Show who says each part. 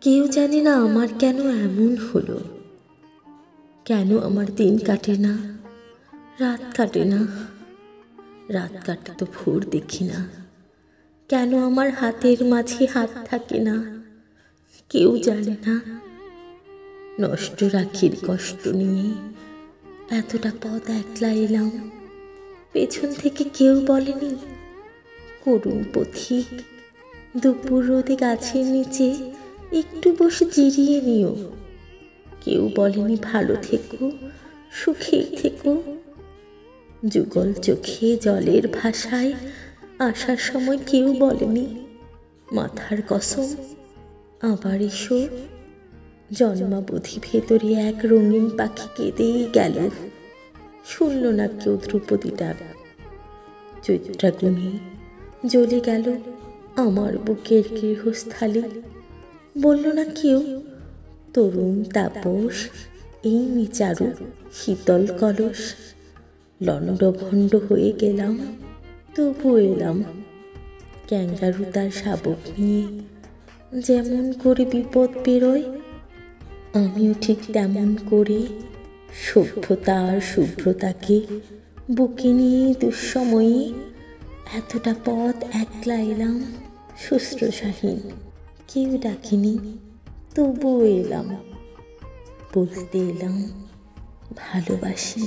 Speaker 1: কেউ জানে না আমার কেন এমন হলো, কেন আমার দিন কাটে না, রাত কাটে না। রাত কাটে তো ভোর দেখি না, কেন আমার হাতের মাঝে হাত থাকে না, কেউ জানে না। নষ্ট রাখির কষ্ট নিয়ে এতটা পথ একলা এলাম, পেছন থেকে কেউ বলেনি করুণ পথিক, দুপুর রোদে গাছের নিচে একটু বসে জিরিয়ে নিও। কেউ বলেনি ভালো থেকো, সুখে থেকো। যুগল চোখে জলের ভাষায় আসার সময় কেউ বলেনি মাথার কসম আবার এসো। জন্মাবধি ভেতরে এক রঙিন পাখি কেঁদেই গেল, শুনল না কেউ ধ্রুপদীটার। চৈত্রাগুনে জ্বলে গেল আমার বুকের গৃহস্থালী, বলল না কেউ তরুণ তাপস এই চারু শীতল কলস। লণ্ডভণ্ড হয়ে গেলাম, তবু এলাম। ক্যাঙ্গারু তার শাবক নিয়ে যেমন করে বিপদ বেরোয়, আমিও ঠিক তেমন করে সভ্যতা আর শুভ্রতাকে বুকে নিয়ে দুঃসময়ে এতটা পথ একলা এলাম শুশ্রূষাহীন। কেউ ডাকেনি, তবুও এলাম, বলতে এলাম ভালোবাসি।